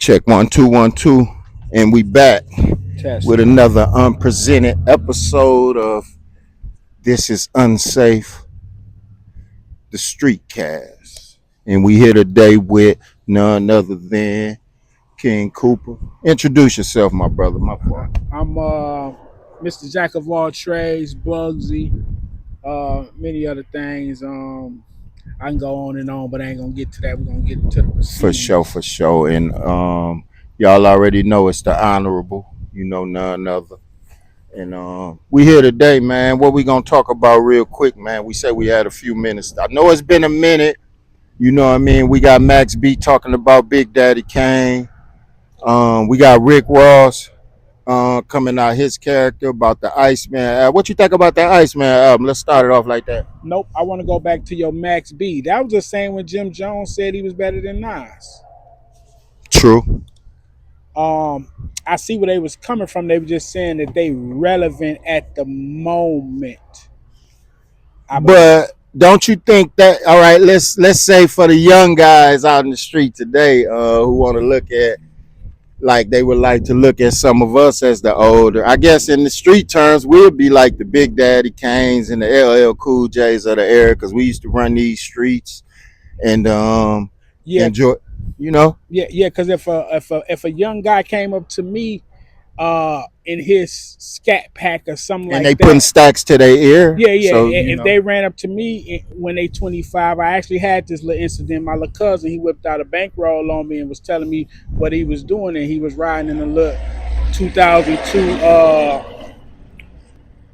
Check 1 2 1 2, and we back Test. with another unpresented episode of This Is Unsafe, the Street Cast. And we here today with none other than King Cooper. Introduce yourself, my brother, my fault. I'm Mr. Jack of all trades, Bugsy, many other things. I can go on and on, but I ain't gonna get to that. We're gonna get to the For proceedings. sure, for sure. And y'all already know it's the honorable, none other. And we here today, man. What we gonna talk about real quick, man? We said we had a few minutes. I know it's been a minute. You know what I mean? We got Max B talking about Big Daddy Kane. We got Rick Ross coming out his character about the Iceman. What you think about that Iceman album? Let's start it off like that. Nope, I want to go back to your Max B. That was the same when Jim Jones said he was better than Nas. True. I see where they was coming from. They were just saying that they relevant at the moment. But don't you think that all right, let's say for the young guys out in the street today who want to look at like they would like to look at some of us as the older. I guess in the street terms, we'll be like the Big Daddy Kanes and the LL Cool J's of the era because we used to run these streets and yeah, enjoy, you know. yeah. Because if a young guy came up to me, in his scat pack or something And like they that. putting stacks to their ear. Yeah. So, If they ran up to me when they 25, I actually had this little incident. My little cousin, he whipped out a bankroll on me and was telling me what he was doing, and he was riding in a little 2002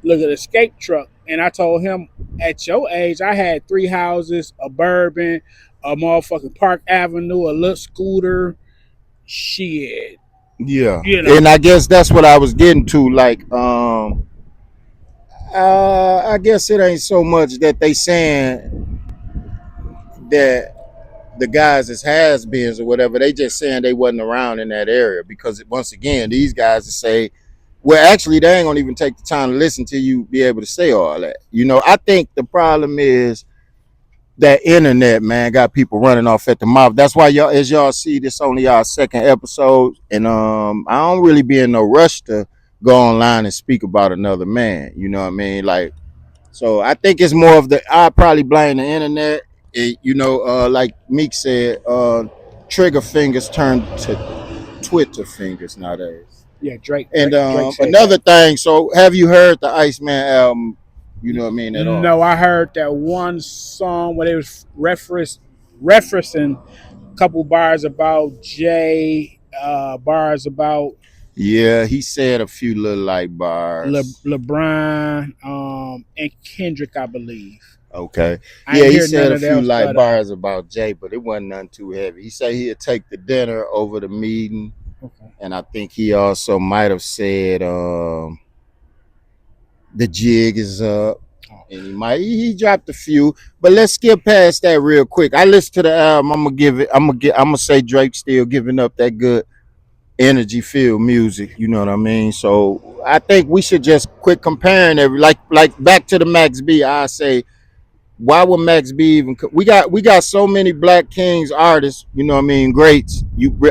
look at escape truck. And I told him, at your age, I had 3 houses, a bourbon, a motherfucking Park Avenue, a little scooter. Shit, yeah. you know. And I guess that's what I was getting to. Like, I guess it ain't so much that they saying that the guys as has-beens or whatever. They just saying they wasn't around in that area because once again, these guys say, well, actually, they ain't gonna even take the time to listen to you be able to say all that. I think the problem is that internet, man, got people running off at the mouth. That's why y'all, as y'all see, this only our second episode, and I don't really be in no rush to go online and speak about another man. You know what I mean? Like, so I think it's more of the. I probably blame the internet. Like Meek said, trigger fingers turn to Twitter fingers nowadays. Yeah, Drake. And Drake said another that. thing, so have you heard the Iceman album? You know what I mean at all? No, I heard that one song where they was referencing a couple bars about Jay, bars about Yeah, he said a few little like bars. LeBron, and Kendrick, I believe. Okay. I Yeah, ain't he hear said none a of few those like other. bars about Jay, but it wasn't none too heavy. He said he'd take the dinner over the meeting. Okay. And I think he also might have said the jig is up. And he dropped a few, but let's skip past that real quick. I listened to the album. I'm gonna say Drake still giving up that good energy filled music. You know what I mean? So I think we should just quit comparing every like back to the Max B. I say, why would Max B even? We got so many Black Kings artists. You know what I mean? Greats.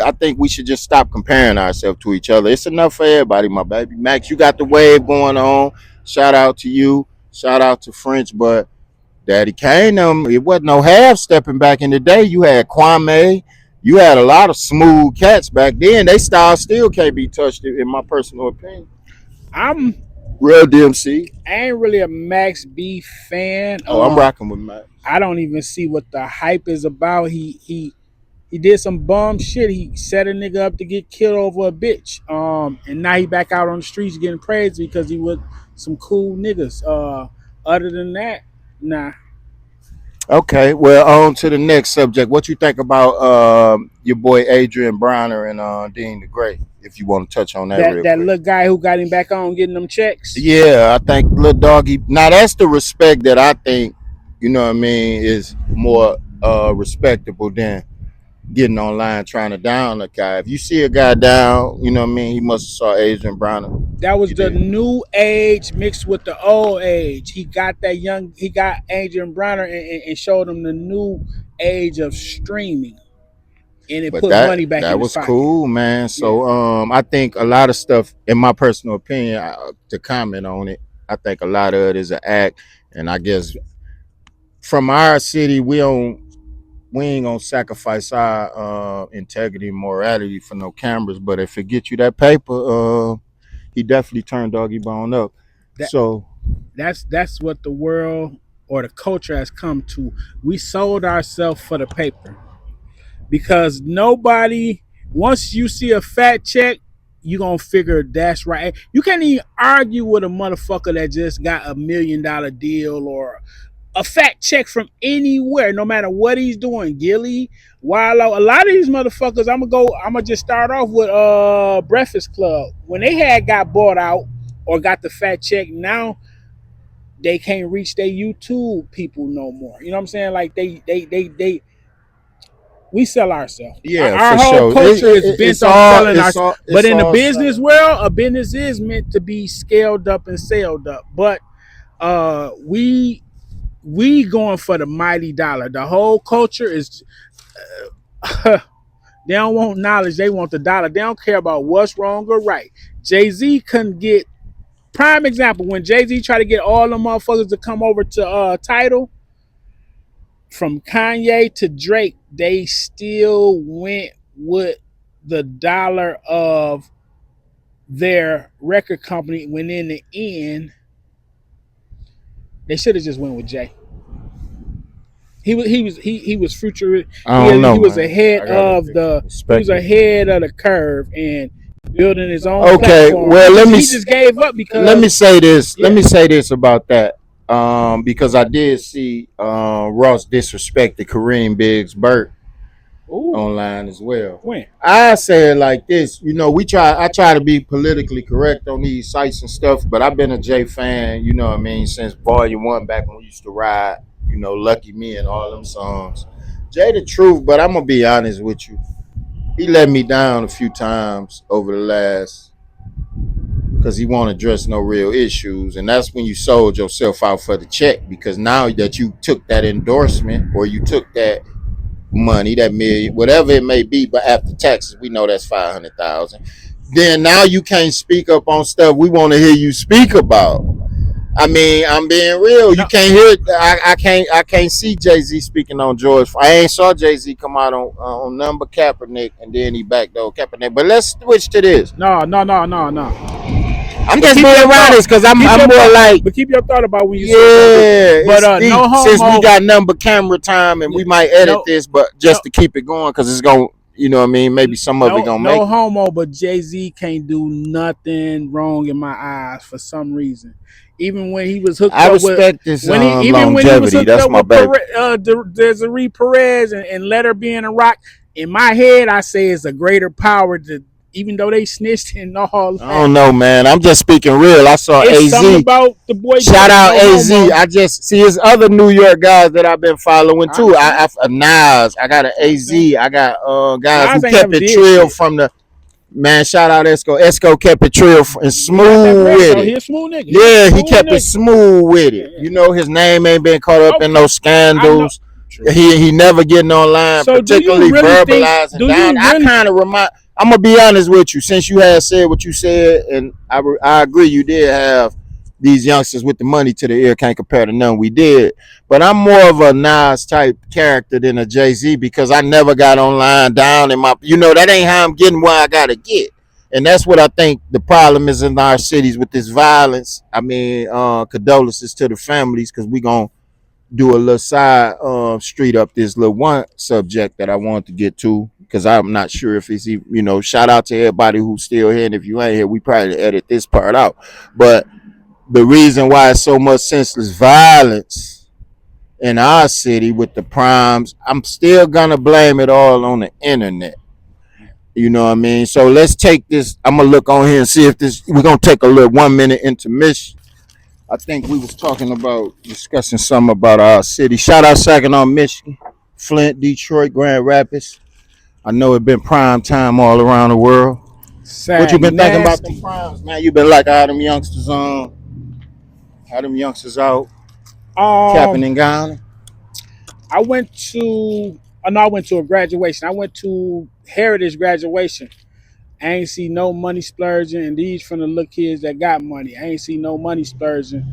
I think we should just stop comparing ourselves to each other. It's enough for everybody, my baby. Max, you got the wave going on. Shout out to you. Shout out to French, but Daddy Kane, it wasn't no half stepping back in the day. You had Kwame, you had a lot of smooth cats back then. They style still can't be touched, in my personal opinion. I'm Real DMC. I ain't really a Max B fan. Oh, I'm rocking with Max. I don't even see what the hype is about. He did some bum shit. He set a nigga up to get killed over a bitch. And now he back out on the streets getting praised because he was some cool niggas. Other than that, nah. Okay, well, on to the next subject. What you think about your boy Adrian Bronner and Dean the Great? If you want to touch on that real That quick. little guy who got him back on getting them checks. Yeah, I think little doggy. Now that's the respect that I think, you know what I mean, is more respectable than getting online trying to down a guy. If you see a guy down, you know what I mean, he must have saw Adrian Bronner. That was You the did. new age mixed with the old age. He got Adrian Bronner and showed him the new age of streaming. and it But put money back in that his was pocket. cool, man. Yeah. So I think a lot of stuff, in my personal opinion, to comment on it, I think a lot of it is an act, and I guess from our city, we ain't gonna sacrifice our integrity, and morality for no cameras. But if it get you that paper, he definitely turned Doggy Bone up. That So that's what the world or the culture has come to. We sold ourselves for the paper because nobody. Once you see a fat check, you gonna figure that's right. You can't even argue with a motherfucker that just got $1 million deal or a fat check from anywhere, no matter what he's doing. Gilly, Wallow, a lot of these motherfuckers. I'm gonna just start off with Breakfast Club. When they had got bought out or got the fat check, now they can't reach their YouTube people no more. You know what I'm saying? Like they we sell ourselves. yeah, Our for whole sure. culture is bent on selling ourselves. But It's in the all business selling. world, a business is meant to be scaled up and sailed up. But we going for the mighty dollar. The whole culture is they don't want knowledge, they want the dollar. They don't care about what's wrong or right. Jay-Z couldn't get prime example when Jay-Z tried to get all the motherfuckers to come over to Tidal. From Kanye to Drake, they still went with the dollar of their record company, when in the end they should have just went with Jay. He was future. I don't He know, was man. ahead I gotta of the he was respect it. ahead of the curve and building his own Okay, platform. well He just gave up let me because say this. Let yeah. me say this about that. Because I did see Ross disrespected Kareem Biggs Burke Ooh, online as well. when? I say it like this, I try to be politically correct on these sites and stuff, but I've been a Jay fan, you know what I mean, since Volume 1 back when we used to ride, Lucky Me and all them songs. Jay the truth, but I'm gonna be honest with you. He let me down a few times over the last because he won't address no real issues. And that's when you sold yourself out for the check, because now that you took that endorsement or you took that money, that million, whatever it may be, but after taxes, we know that's 500,000. Then now you can't speak up on stuff we want to hear you speak about. I mean, I'm being real. You No, can't hear. I can't see Jay-Z speaking on George. I ain't saw Jay-Z come out on number Kaepernick and then he backdoor Kaepernick. But let's switch to this. no. I'm But just keep being your thought. honest because Keep I'm your more thought. like, But keep your thought about when you said that. yeah, But it's deep. no Since we homo. got number camera time and we might edit No, this, but no, just to keep it going because it's going, you know what I mean? Maybe some of it gonna no make it. homo. But Jay Z can't do nothing wrong in my eyes for some reason. Even when he was hooked I up with respect this even when he was longevity. hooked That's up my with baby. Desiree Perez and let her be in a rock. In my head, I say it's a greater power to, even though they snitched and all I that. don't know, man. I'm just speaking real. I saw It's something AZ. about the boy Shout Drake. out No AZ. homo. I just see his other New York guys that I've been following I too. understand. Nas. I got an I understand. AZ. I got guys who Nas ain't kept never it did trill shit. from the man. Shout out Esco. Esco kept it trill and He not that smooth bread with though. it. He a smooth nigga. He a Yeah, he smooth kept it nigga. smooth with Yeah, it. yeah. You know, his name ain't been caught up in no Okay, I know. scandals. True. He never getting online, So do you particularly really think? verbalizing Do down. you I really? kind of remind. I'm gonna be honest with you. Since you had said what you said, and I agree, you did have these youngsters with the money to the ear can't compare to none we did. But I'm more of a Nas type character than a Jay Z because I never got online down in my. That ain't how I'm getting where I gotta get. And that's what I think the problem is in our cities with this violence. I mean, condolences to the families because we gonna do a little side street up this little one subject that I wanted to get to because I'm not sure if it's even, shout out to everybody who's still here. And if you ain't here, we probably edit this part out. But the reason why it's so much senseless violence in our city with the primes, I'm still gonna blame it all on the internet. You know what I mean? So let's take this. I'm gonna look on here and see if this. We're gonna take a little 1 minute intermission. I think we was talking about discussing something about our city. Shout out Saginaw, Michigan, Flint, Detroit, Grand Rapids. I know it's been prime time all around the world. What you Sag been thinking about them nasty. primes, man? You been like how them youngsters out capping Um, and gowning. I went to. Oh no, I went to a graduation. I went to Heritage graduation. I ain't see no money splurging, and these from the little kids that got money. I ain't see no money splurging.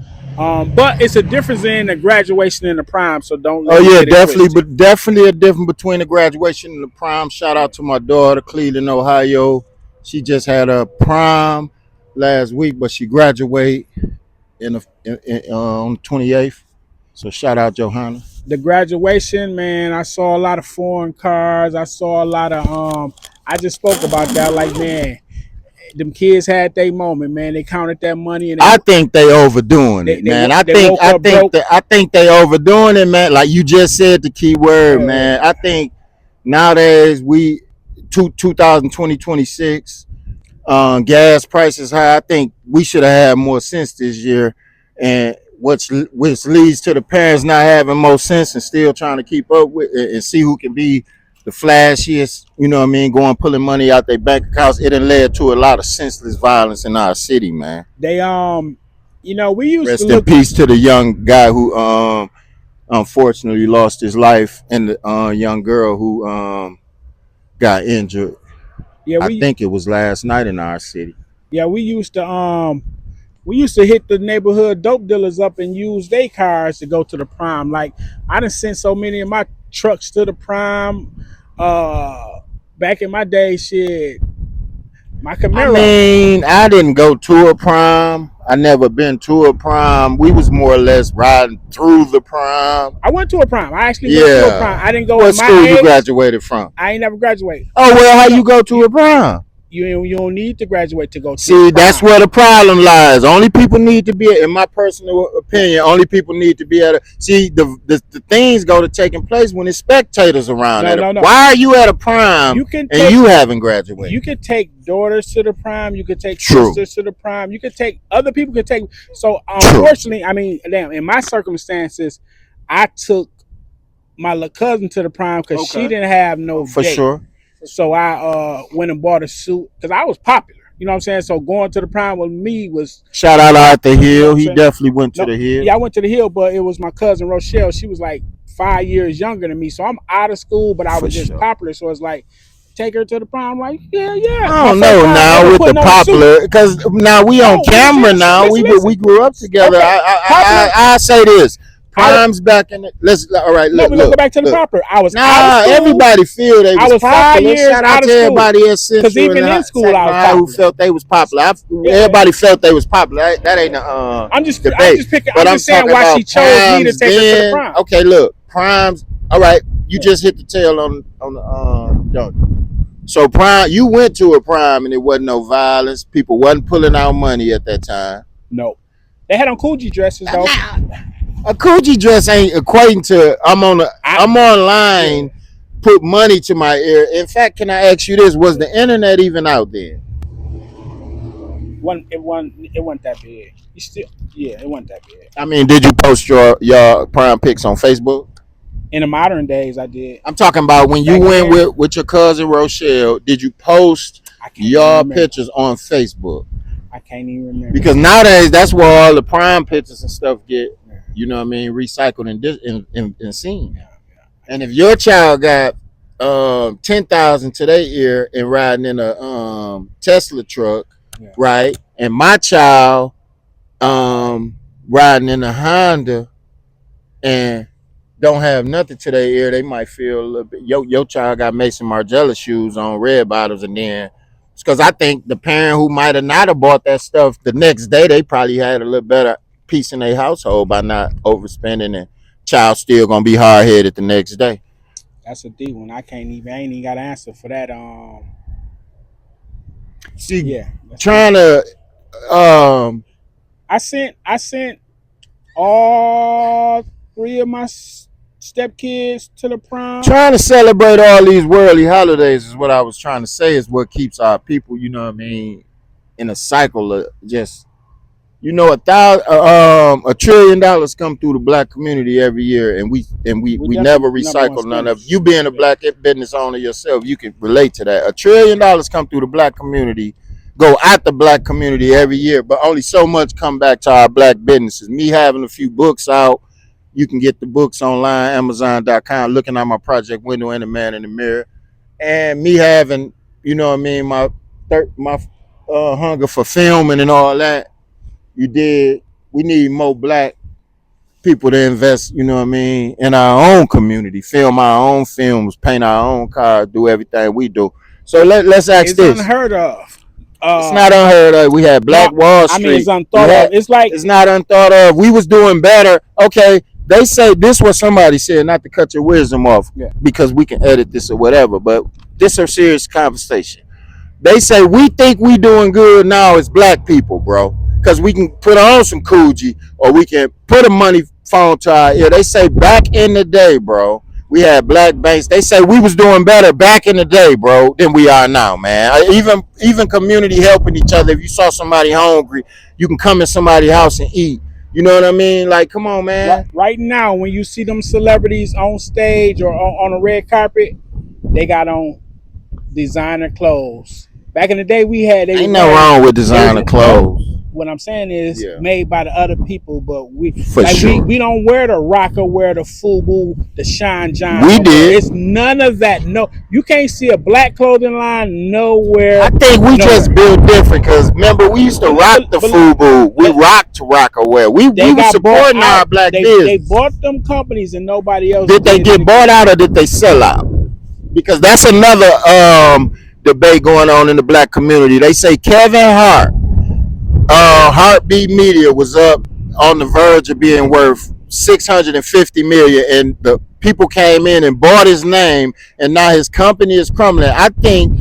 But it's a difference in the graduation and the prime, so don't Oh let me yeah, get it definitely, twisted. but definitely a difference between the graduation and the prom. Shout Yeah. out to my daughter, Cleveland, Ohio. She just had a prom last week, but she graduate on the 28th. So shout out Johanna. The graduation, man, I saw a lot of foreign cars. I saw a lot of I just spoke about that. Like, man, them kids had their moment, man. They counted that money and I think they overdoing it, man. I they think woke I up think broke. that I think they overdoing it, man. Like you just said the key word, man. I think nowadays we 2026 gas prices high. I think we should have had more sense this year, and which leads to the parents not having more sense and still trying to keep up with it and see who can be the flashiest. You know what I mean? Going pulling money out their bank accounts. It done led to a lot of senseless violence in our city, man. They we used to Rest in look. peace to the young guy who unfortunately lost his life, and the young girl who got injured. Yeah, I we think it was last night in our city. yeah we used to hit the neighborhood dope dealers up and use their cars to go to the prime. Like I done sent so many of my trucks to the prime. Back in my day, shit, my I Camaro. mean, I didn't go to a prom. I never been to a prom. We was more or less riding through the prom. I went to a prom. I actually went to a prom. Yeah. I didn't go What at my school you age. graduated from? I ain't never graduated. Oh well, how You know, you go to you a prom? you don't need to graduate to go to a See, that's prom. where the problem lies. Only people need to be, in my personal opinion, only people need to be at a. See, the things go to taking place when there's spectators around. No, At a, no, no. why are you at a prom You can and take you haven't graduated? you could take daughters to the prom. You could take True, sisters to the prom. You could take other people could take. So true. unfortunately, I mean, damn, in my circumstances, I took my little cousin to the prom because she Okay, didn't have no for date. sure. So I went and bought a suit because I was popular. You know what I'm saying? So going to the prom with me was Shout out pop. out the You know what hill. I'm He saying? definitely went to No, the hill. yeah, I went to the hill, but it was my cousin Rochelle. She was like 5 years younger than me, so I'm out of school, but I For was just sure. popular. So it's like take her to the prom. I'm like, yeah, yeah. I My don't first know time now ever with the putting on a suit. popular because now we on No, listen, camera listen, now. listen, We listen. grew up together. Okay, popular. I say this. I was Prime's back in it. Let's all right. no, Look, we're gonna go look, back to the look. popular. I was out of Nah, school. everybody feel they I was was five popular. years Shout out out to of school. everybody at Cause Central even and in school I Sackville was High who popular. felt they was popular. Yeah. Everybody felt they was popular. That ain't a I'm debate. just picking. But I'm I'm just saying talking why she about chose me to primes take her to the then. prom. Okay, look, primes. All right, you Yeah. just hit the tail on the don't you? So prime, you went to a prime and it wasn't no violence. People wasn't pulling out money at that time. No, they had on Coogee dresses though. Now, a Coochie dress ain't equating to I I'm yeah. online, put money to my ear. In fact, can I ask you this? Was the internet even out then? It wasn't that big. You still yeah, it wasn't that big. I mean, did you post your prime pics on Facebook? In the modern days, I did. I'm talking about when you Back went then, with your cousin Rochelle. Did you post I can't even your remember. pictures on Facebook? I can't even remember. Because nowadays that's where all the prime pictures and stuff get, Yeah, you know what I mean, recycled and seen. yeah, yeah. I And if can't. your child got 10,000 to their ear and riding in a Tesla truck, Yeah. right? And my child riding in a Honda and don't have nothing to their ear, they might feel a little bit. Your child got Mason Margiela shoes on, red bottoms, and then because I think the parent who might have not have bought that stuff the next day, they probably had a little better peace in their household by not overspending, and child still gonna be hard headed the next day. That's a D one. I ain't even got an answer for that. See, Yeah. trying to um I sent all three of my stepkids to the prom. trying to celebrate all these worldly holidays is what I was trying to say is what keeps our people, you know what I mean, in a cycle of just $1 trillion come through the black community every year, and We we definitely never number one recycle none of it. spenders. You being a Yeah. black business owner yourself, you can relate to that. $1 trillion come through the black community, go out the black community every year, but only so much come back to our black businesses. Me having a few books out, You can get the books online, Amazon.com, looking at my project window and the man in the mirror. And me having, you know what I mean, my hunger for filming and all that. You did. We need more black people to invest, you know what I mean, in our own community, film our own films, paint our own cars, do everything we do. So let's ask It's this. unheard of. It's not unheard of. We had Black No, Wall I mean it's Street. unthought of. It's like It's not unthought of. We was doing better. Okay, they say this what somebody said, not to cut your wisdom off, yeah. because we can edit this or whatever, but this is a serious conversation. They say we think we doing good now as black people, bro, because we can put on some Coogee or we can put a money phone to our ear. They say back in the day, bro, we had black banks. They say we was doing better back in the day, bro, than we are now, man. Even community helping each other. If you saw somebody hungry, you can come in somebody's house and eat. You know what I mean? Like, come on, man. Right now, when you see them celebrities on stage or on a red carpet, they got on designer clothes. Back in the day, we had. Ain't no wrong with designer clothes. What I'm saying is made by the other people, but sure. we don't wear the rocker, wear the FUBU, the Shine John. We did. It's none of that. No, you can't see a black clothing line nowhere. I think we just built different because remember we used to rock the FUBU. We rocked Rockaware. We were supporting our black business. They bought them companies and nobody else. Did they get bought out or did they sell out? Because that's another debate going on in the black community. They say Kevin Hart, Heartbeat Media was up on the verge of being worth $650 million, and the people came in and bought his name, and now his company is crumbling. I think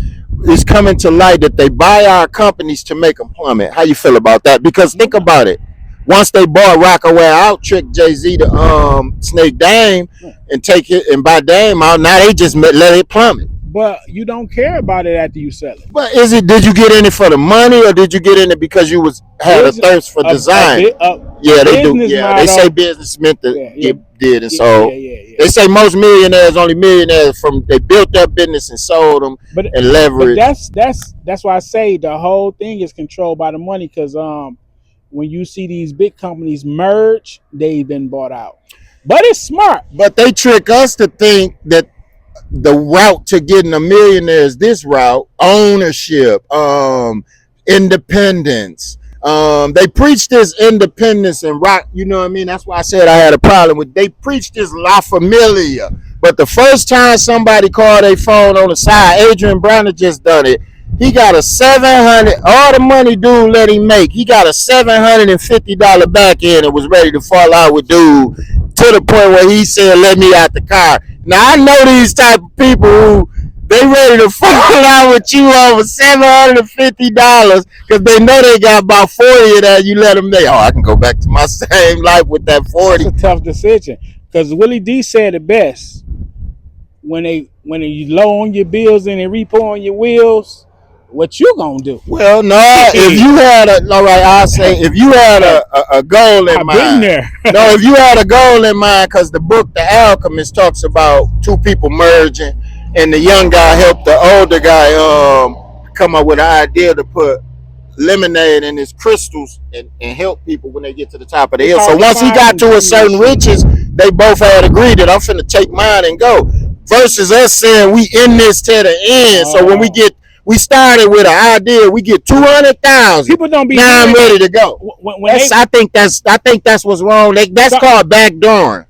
it's coming to light that they buy our companies to make them plummet. How you feel about that? Because think about it. Once they bought Rockaway out, tricked Jay-Z to snake Dame and take it and buy Dame out. Now they just let it plummet. But you don't care about it after you sell it. But did you get in it for the money or did you get in it because you had a thirst for design? Yeah, they do. Yeah, they say business meant to get did and sold. They say most millionaires, only millionaires they built their business and sold them and leveraged. But that's why I say the whole thing is controlled by the money, because when you see these big companies merge, they've been bought out. But it's smart. But they trick us to think that the route to getting a millionaire is this route: ownership, independence. They preach this independence and rock. You know what I mean? That's why I said I had a problem with. They preach this La Familia, but the first time somebody called their phone on the side, Adrian Brown had just done it. He got a $700. All the money dude let him make. He got a $750 back end and was ready to fall out with dude to the point where he said, "Let me out the car." Now I know these type of people who they ready to fall out with you over $750 because they know they got about 40 of that. You let them know, I can go back to my same life with that 40. It's a tough decision because Willie D said it best. When you low on your bills and they repo on your wheels, what you gonna do? Well, no, if you had I'll say if you had a goal in mind. No, if you had a goal in mind, because the book The Alchemist talks about two people merging, and the young guy helped the older guy come up with an idea to put lemonade in his crystals and help people when they get to the top of the hill. So once he got to a certain riches, they both had agreed that I'm finna take mine and go. Versus us saying we in this to the end. So when we started with an idea, we get 200,000. People don't be. Now I'm ready to go. I think that's what's wrong. That's called backdooring.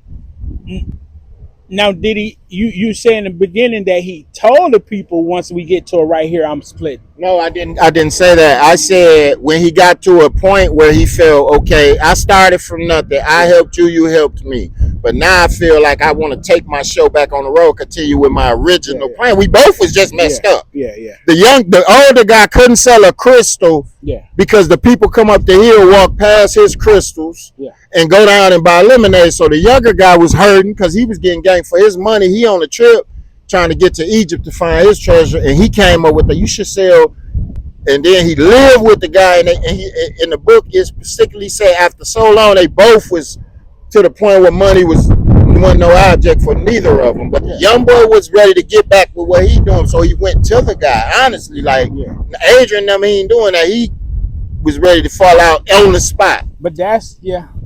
Now, did you say in the beginning that he told the people once we get to it right here, I'm split? No, I didn't say that. I said when he got to a point where he felt, okay, I started from nothing. I helped you, you helped me. But now I feel like I want to take my show back on the road, continue with my original plan. We both was just messed up. The older guy couldn't sell a crystal because the people come up the hill, walk past his crystals, and go down and buy lemonade. So the younger guy was hurting because he was getting ganked for his money. He on a trip trying to get to Egypt to find his treasure, and he came up with you should sell. And then he lived with the guy, and he, in the book is particularly said after so long they both was to the point where money wasn't no object for neither of them. But the young boy was ready to get back with what he doing, so he went to the guy. Honestly, like Adrian, he ain't doing that. He was ready to fall out on the spot. But that's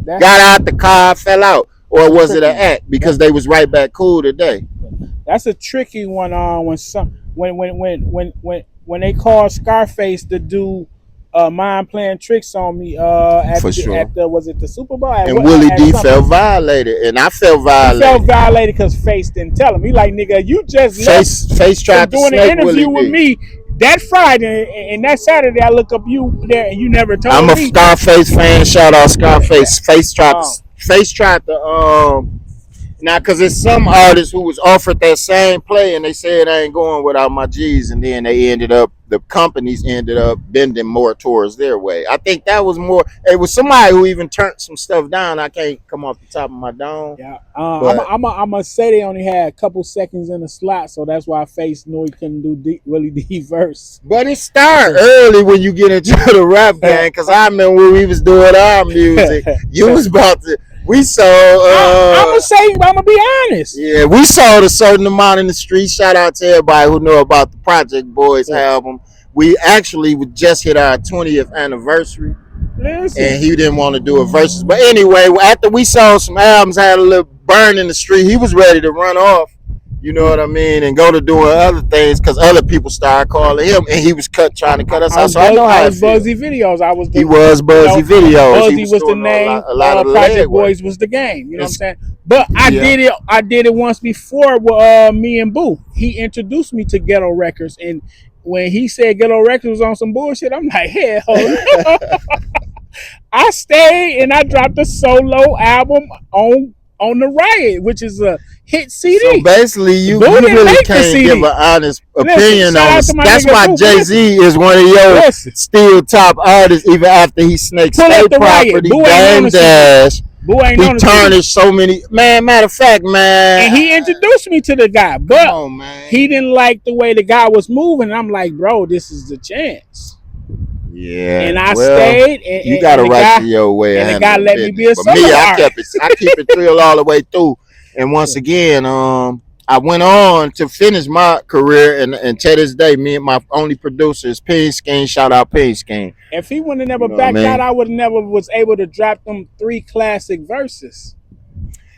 got out the car, fell out. or was it an act? Because they was right back cool today. That's a tricky one. When they called Scarface to do mind playing tricks on me For sure. at the was it the Super Bowl And Willie D something. felt violated, and I felt He violated. felt violated because Face didn't tell him. He like, nigga, you just left Face tried to doing an snake interview Willie with D. me that Friday, and that Saturday I look up you there and you never told I'm a me. Scarface fan. Shout out Scarface. Face tried to now, because it's some artists who was offered that same play and they said I ain't going without my G's, and then the companies ended up bending more towards their way. I think that was more. It was somebody who even turned some stuff down. I can't come off the top of my dome. Yeah, I'm gonna say they only had a couple seconds in the slot, so that's why Face knew he couldn't do Willie D verse. But it started early when you get into the rap game, because I remember when we was doing our music, you was about to. We saw. I'm gonna be honest. Yeah, we sold a certain amount in the street. Shout out to everybody who knew about the Project Boys album. We actually would just hit our 20th anniversary. Listen. And he didn't want to do a versus. But anyway, after we sold some albums, had a little burn in the street, he was ready to run off. You know what I mean? And go to doing other things because other people started calling him, and he was trying to cut us out. So I know how it was. Bugsy Videos. He was Bugsy Videos. Bugsy was the name. A lot of Project Boys was the game. You know what I'm saying? But I did it once before with me and Boo. He introduced me to Ghetto Records, and when he said Ghetto Records was on some bullshit, I'm like, hell no. I stayed and I dropped a solo album on the Riot, which is a hit CD. So basically, you really can't give an honest opinion on it. That's why Jay-Z is one of your still top artists, even after he snaked state property, Dame Dash. He tarnished so many. Man, matter of fact, man. And he introduced me to the guy, but he didn't like the way the guy was moving. I'm like, bro, this is the chance. Yeah, and I stayed. And, you got to right to your way. And the guy let me be a solo artist. I keep it real all the way through. And once again, I went on to finish my career, and to this day, me and my only producer is Payne Skeen. Shout out Payne Skeen. If he would have never backed out, I would never was able to drop them 3 classic verses.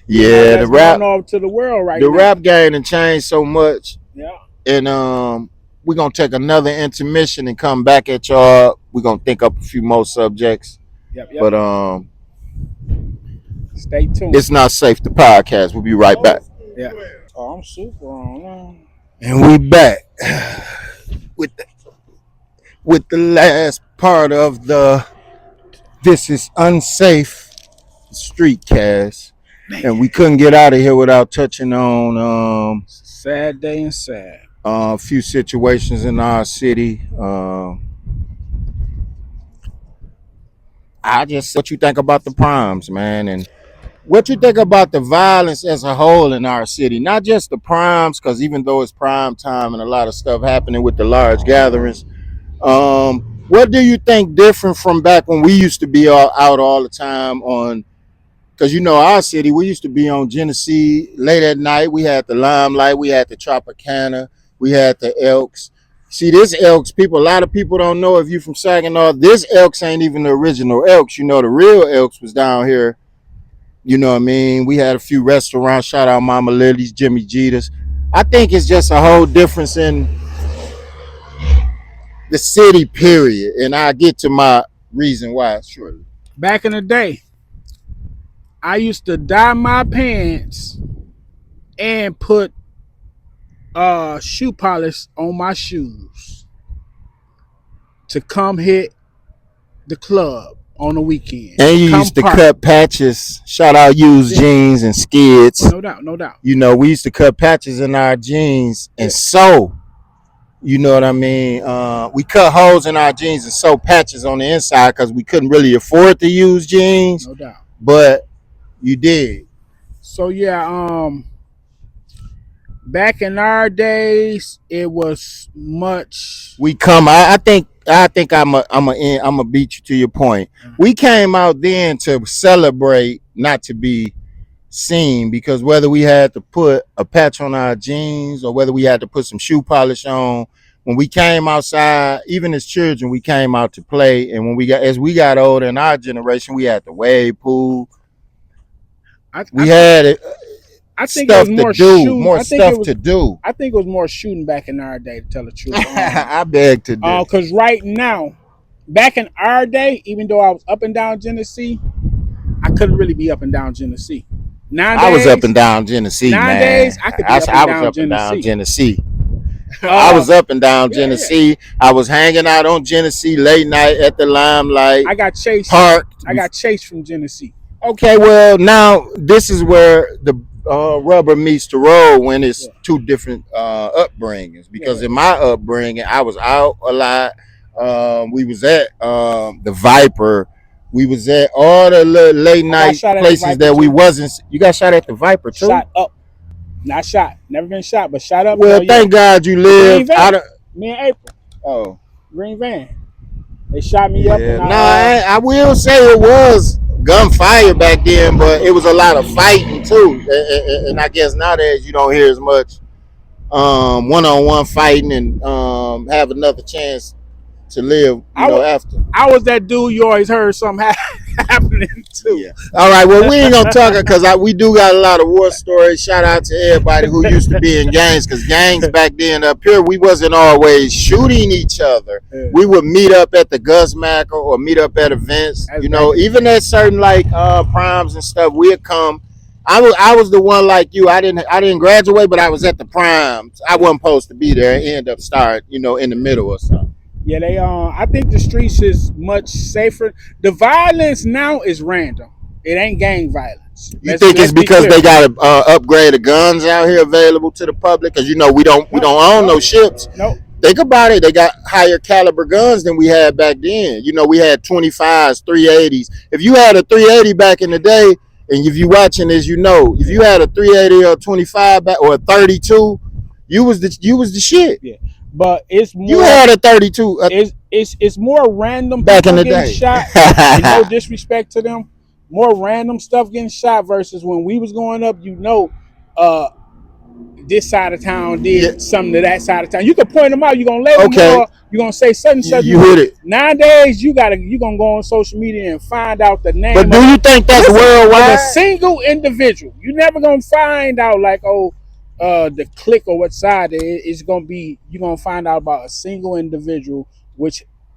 Yeah, the rap off to the world right the now. rap game and changed so much. Yeah, and we're gonna take another intermission and come back at y'all. We're gonna think up a few more subjects. Yep. But stay tuned. It's Not Safe, the podcast. We'll be right back. Yeah. Oh, I'm super on. And we back with the last part of the This Is Unsafe Street Cast. And we couldn't get out of here without touching on sad day and sad. A few situations in our city. What you think about the primes, man, and what you think about the violence as a whole in our city? Not just the primes, because even though it's prime time and a lot of stuff happening with the large gatherings, what do you think different from back when we used to be out all the time on? Because our city, we used to be on Genesee late at night. We had the Limelight, we had the Tropicana, we had the Elks. See, this Elks, a lot of people don't know, if you from Saginaw, this Elks ain't even the original Elks. The real Elks was down here. You know what I mean? We had a few restaurants. Shout out Mama Lily's, Jimmy Jeter's. I think it's just a whole difference in the city, period. And I'll get to my reason why shortly. Back in the day, I used to dye my pants and put shoe polish on my shoes to come hit the club on the weekend. And you used to cut patches. Shout out used jeans and skids. No doubt. We used to cut patches in our jeans and sew. You know what I mean? We cut holes in our jeans and sew patches on the inside because we couldn't really afford to use jeans. No doubt. But you did. So yeah, back in our days, it was much. I think I'ma beat you to your point. We came out then to celebrate, not to be seen, because whether we had to put a patch on our jeans or whether we had to put some shoe polish on, when we came outside, even as children, we came out to play. And as we got older in our generation, we had the wave pool. We had I think it was stuff to more do, shooting. more stuff to do. I think it was more shooting back in our day, to tell the truth. I beg to differ. Because right now, back in our day, even though I was up and down Genesee, I couldn't really be up and down Genesee. I was up and down Genesee, nowadays, man. I could be up I and was down up and down Genesee. Genesee. I was up and down Genesee. I was hanging out on Genesee late night at the Limelight I got chased. Park. I got chased from Genesee. Okay, well now this is where the rubber meets the road when it's two different upbringings. Because in my upbringing, I was out a lot. We was at the Viper. We was at all the late night places that we wasn't. You got shot at the Viper too? Shot up. Not shot. Never been shot, but shot up. Well, thank God you lived out of. Me and April. Oh. Green van. They shot me up. And I will say it was gunfire back then, but it was a lot of fighting too. And I guess nowadays you don't hear as much one-on-one fighting and have another chance to live, after. I was that dude you always heard something happening too. Yeah. All right, well, we ain't gonna talk it because we do got a lot of war stories. Shout out to everybody who used to be in gangs, because gangs back then up here, we wasn't always shooting each other. Yeah. We would meet up at the Gus Macker or meet up at events. That's even at certain primes and stuff, we'd come. I was the one like you. I didn't graduate, but I was at the primes. I wasn't supposed to be there. End up start, in the middle or something. Yeah, they I think the streets is much safer. The violence now is random. It ain't gang violence. You think it's because they got to upgrade the guns out here available to the public? Because we don't own no ships. Nope. Think about it. They got higher caliber guns than we had back then. We had 25s, 380s. If you had a 380 back in the day, and if you watching this, if you had a 380 or 25 back or a 32, you was the shit. Yeah. But it's more. You had a 32. It's more random back in the day. Shot. No disrespect to them. More random stuff getting shot versus when we was growing up. This side of town did something to that side of town. You can point them out. You gonna label them all. You gonna say something. You hit it. Nowadays, you gonna go on social media and find out the name. But do you think that's worldwide? A single individual. You never gonna find out the clique or what side it's gonna be. You're gonna find out about a single individual,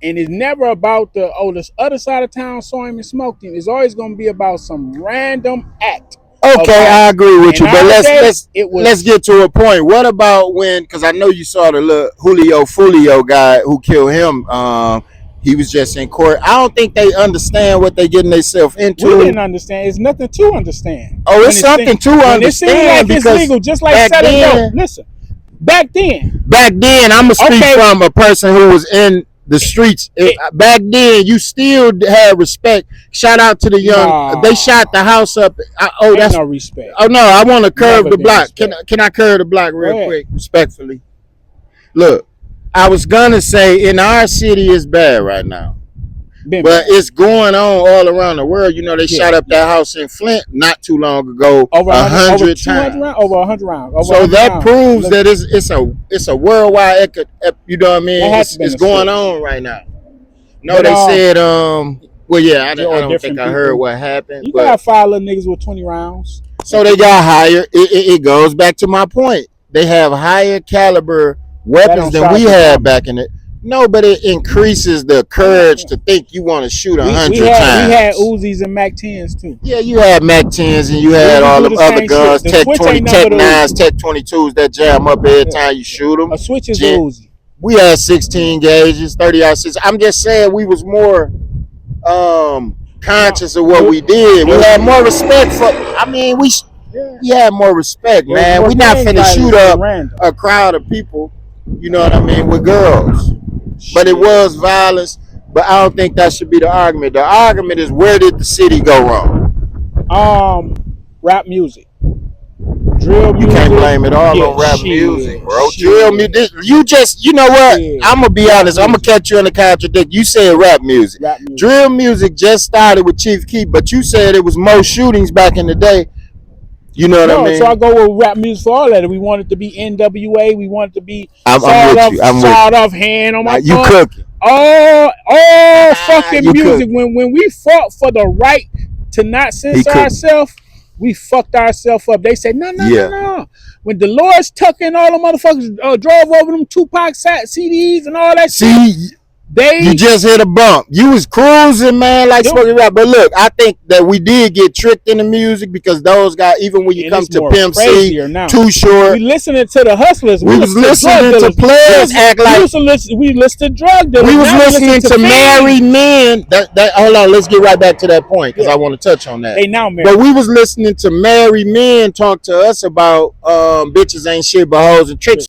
and it's never about this other side of town saw him and smoked him. It's always gonna be about some random act. Okay, I agree with you, but let's get to a point. What about because I know you saw the little Julio Fulio guy who killed him. He was just in court. I don't think they understand what they getting themselves into. We didn't understand. It's nothing to understand. Oh, it's something to understand. It seems like it's legal, just like selling dope. Listen, back then, I'm gonna speak from a person who was in the streets. Back then, you still had respect. Shout out to the young. They shot the house up. That's no respect. Oh no, I want to curve the block. Can I curve the block real quick, respectfully? Look. I was gonna say in our city it's bad right now, but it's going on all around the world. They shot up that house in Flint not too long ago, over 100 times, over 100 rounds. So that proves that it's a worldwide. You know what I mean? It's going on right now. No, they said well, yeah, I don't think I heard what happened. You got 5 little niggas with 20 rounds. So they got higher. It goes back to my point. They have higher caliber weapons than we had back in it. No, but it increases the courage to think you want to shoot 100 times. We had Uzis and Mac 10s too. Yeah, you had Mac 10s and you had all the other guns, Tech 20, Tech 9s, Tech 22s that jam up every time you shoot them. A switch is Uzi. We had 16 gauges, 30-06. I'm just saying we was more conscious of what we did. We had more respect for. We had more respect, man. We not finna shoot up a crowd of people. You know what I mean, with girls. But it was violence. But I don't think that should be the argument. The argument is, where did the city go wrong? Rap music. Drill music. You can't blame it all on rap music, bro. Drill music. You know what? I'm going to be honest. I'm going to catch you in the contradict. You said rap music. Drill music just started with Chief Keef, but you said it was most shootings back in the day. You know what I mean? So I go with rap music for all that. We want it to be NWA. We want it to be sawed off hand on my you cooking. All fucking music. When we fought for the right to not censor ourselves, We fucked ourselves up. They said, no. When Dolores Tucker and all the motherfuckers drove over them Tupac CDs and all that shit. You just hit a bump. You was cruising, man, like smoking rap. But look, I think that we did get tricked in the music because those guys, even when you come to Pimp C, Too Short. We listening to the hustlers. We was listening to players act like we listened to drug dealers. We was listening to married men. Hold on, let's get right back to that point because I want to touch on that. They now married. But we was listening to married men talk to us about bitches ain't shit but hoes and tricks.